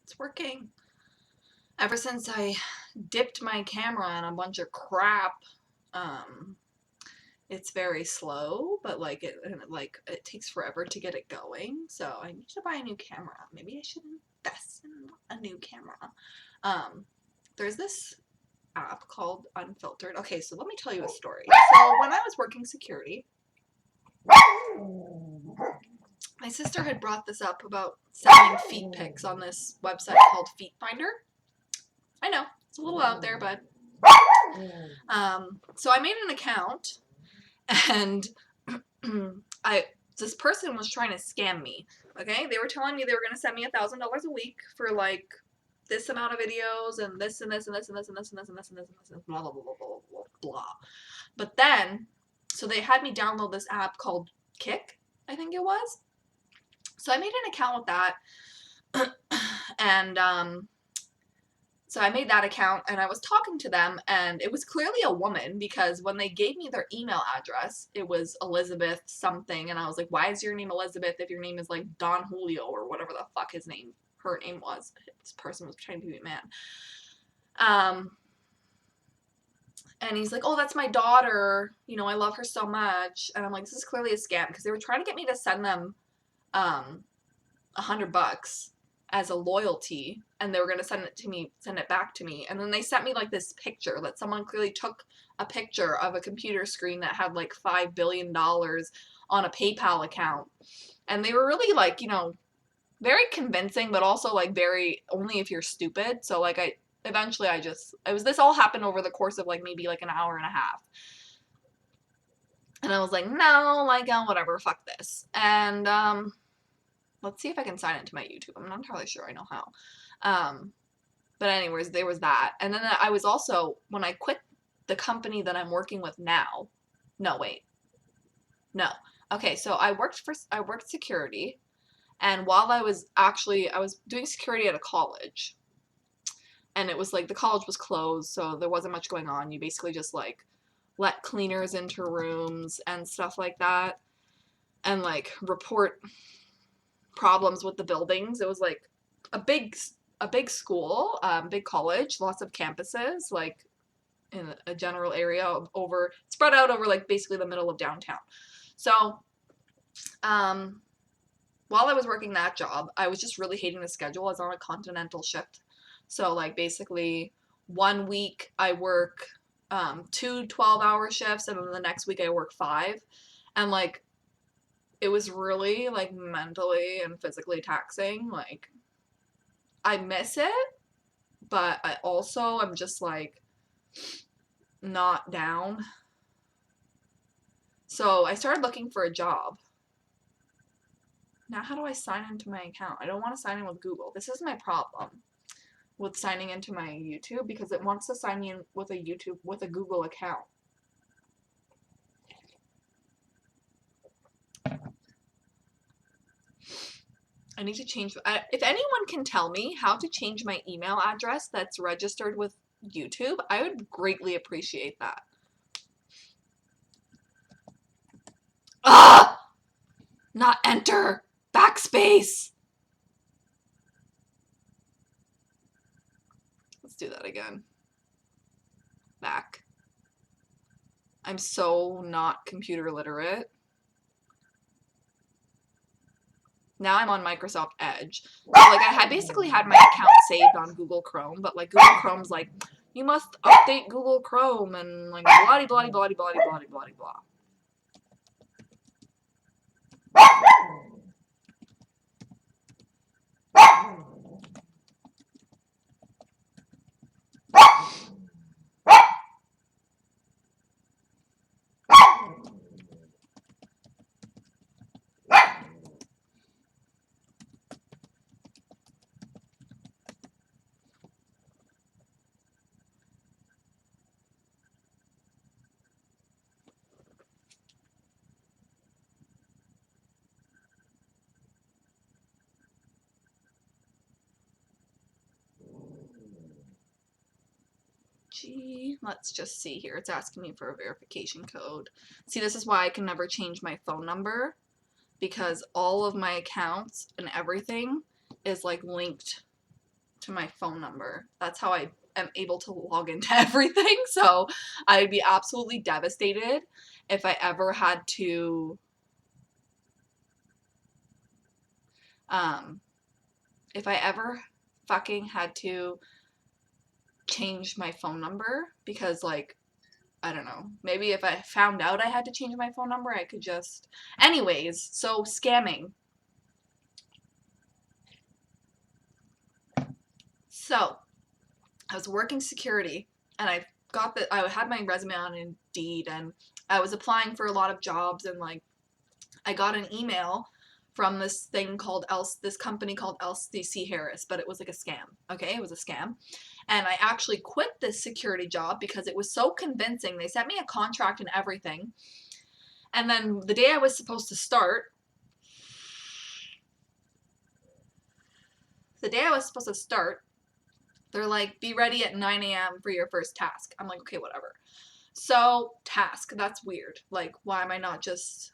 It's working. Ever since I dipped my camera in a bunch of crap, it's very slow, but like it takes forever to get it going. So I need to buy a new camera. Maybe I should invest in a new camera. There's this app called Unfiltered. Okay, so let me tell you a story. So when I was working security, my sister had brought this up about sending feet pics on this website called Feet Finder. I know, it's a little out there, but so I made an account, and this person was trying to scam me. Okay, they were telling me they were going to send me $1,000 a week for like this amount of videos and this and this and this and this and this and this and this and this and this and blah blah blah blah blah blah blah. But then, so they had me download this app called Kick, I think it was. So I made an account with that, and so I made that account, and I was talking to them, and it was clearly a woman, because when they gave me their email address, it was Elizabeth something, and I was like, why is your name Elizabeth if your name is like Don Julio or whatever the fuck her name was. This person was pretending to be a man. And he's like, oh, that's my daughter, you know, I love her so much. And I'm like, this is clearly a scam, because they were trying to get me to send them $100 as a loyalty, and they were going to send it back to me. And then they sent me like this picture that someone clearly took a picture of a computer screen that had like $5 billion on a PayPal account. And they were really like, you know, very convincing, but also like very only if you're stupid. So like this all happened over the course of like maybe like an hour and a half. And I was like, no, like, whatever, fuck this. And, let's see if I can sign into my YouTube. I'm not entirely sure I know how. But anyways, there was that. And then I was also, when I quit the company that I'm working with now, no, wait. No. Okay, so I worked security, and while I was doing security at a college, and it was like the college was closed, so there wasn't much going on. You basically just like let cleaners into rooms and stuff like that, and like report problems with the buildings. It was like a big school, big college, lots of campuses, like in a general area spread out over like basically the middle of downtown. So, while I was working that job, I was just really hating the schedule. I was on a continental shift. So like basically 1 week I work 2 12-hour shifts, and then the next week I work 5. And like it was really like mentally and physically taxing. Like I miss it, but I also am just like not down. So I started looking for a job. Now how do I sign into my account? I don't want to sign in with Google. This is my problem with signing into my YouTube, because it wants to sign me in with a Google account. I need to change. If anyone can tell me how to change my email address that's registered with YouTube, I would greatly appreciate that. Ah! Not enter! Backspace! Let's do that again. Back. I'm so not computer literate. Now I'm on Microsoft Edge. So like I basically had my account saved on Google Chrome, but like Google Chrome's like, you must update Google Chrome and like blah blah blah blah blah blah blah blah. Let's just see here. It's asking me for a verification code. See, this is why I can never change my phone number, because all of my accounts and everything is like linked to my phone number. That's how I am able to log into everything. So I'd be absolutely devastated if I ever had to, if I ever fucking had to change my phone number, because like, I don't know, maybe if I found out I had to change my phone number, I could just, anyways, so scamming. So I was working security, and I had my resume on Indeed, and I was applying for a lot of jobs, and like I got an email from this company called LCC Harris, but it was like a scam. Okay, it was a scam. And I actually quit this security job because it was so convincing. They sent me a contract and everything. And then the day I was supposed to start, they're like, be ready at 9 a.m. for your first task. I'm like, okay, whatever. So, task, that's weird. Like, why am I not just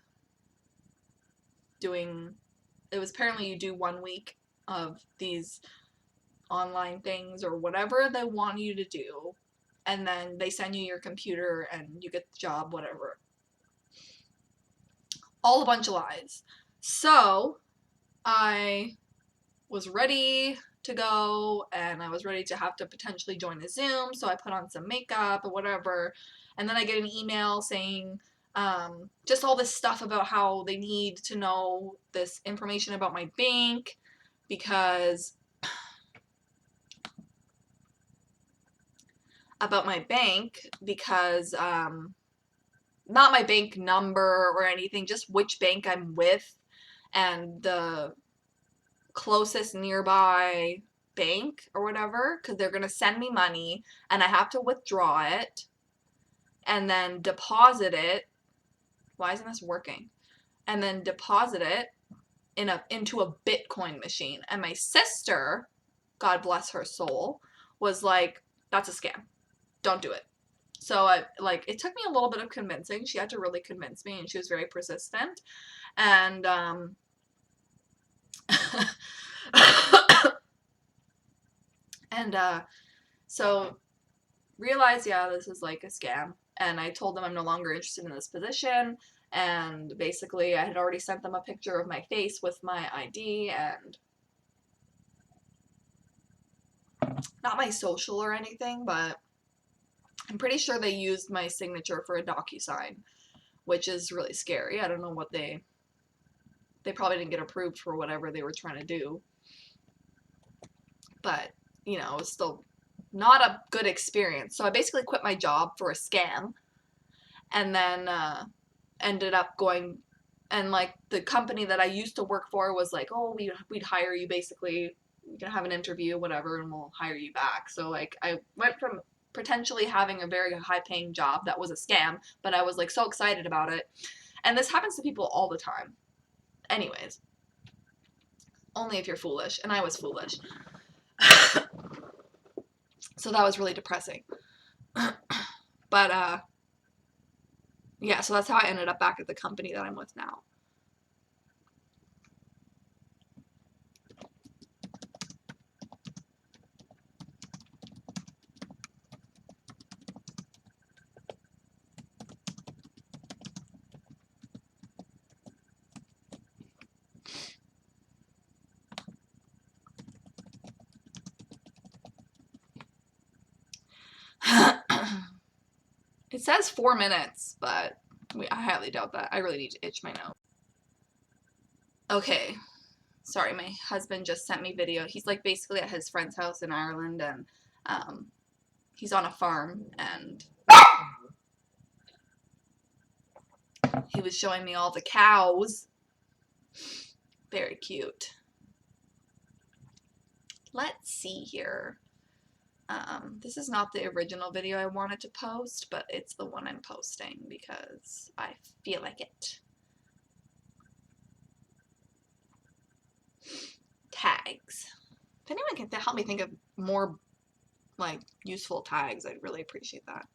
doing, it was apparently you do 1 week of these online things or whatever they want you to do, and then they send you your computer and you get the job, whatever. All a bunch of lies. So, I was ready to go, and I was ready to have to potentially join a Zoom, so I put on some makeup or whatever, and then I get an email saying just all this stuff about how they need to know this information about my bank because not my bank number or anything, just which bank I'm with and the closest nearby bank or whatever, because they're going to send me money and I have to withdraw it and then deposit it. Why isn't this working? And then deposit it into a Bitcoin machine. And my sister, God bless her soul, was like, that's a scam. Don't do it. So it took me a little bit of convincing. She had to really convince me, and she was very persistent. And so realized, yeah, this is like a scam. And I told them I'm no longer interested in this position. And basically, I had already sent them a picture of my face with my ID and not my social or anything, but I'm pretty sure they used my signature for a DocuSign, which is really scary. I don't know what they probably didn't get approved for whatever they were trying to do. But, you know, it was still not a good experience. So I basically quit my job for a scam and then ended up going, and like the company that I used to work for was like, oh, we'd hire you, basically, you can have an interview, whatever, and we'll hire you back. So like I went from potentially having a very high paying job that was a scam, but I was like so excited about it. And this happens to people all the time. Anyways, only if you're foolish, and I was foolish. So that was really depressing. But yeah, so that's how I ended up back at the company that I'm with now. It says 4 minutes, but I highly doubt that. I really need to itch my nose. Okay. Sorry, my husband just sent me video. He's like basically at his friend's house in Ireland, and he's on a farm, and he was showing me all the cows. Very cute. Let's see here. This is not the original video I wanted to post, but it's the one I'm posting because I feel like it. Tags. If anyone can help me think of more like useful tags, I'd really appreciate that.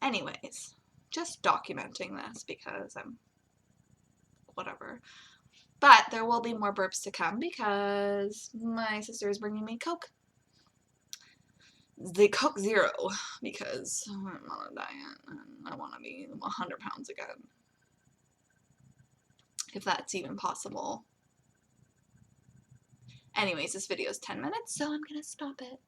Anyways, just documenting this because I'm whatever. But there will be more burps to come because my sister is bringing me Coke. The Coke Zero, because I'm on a diet and I want to be 100 pounds again. If that's even possible. Anyways, this video is 10 minutes, so I'm gonna stop it.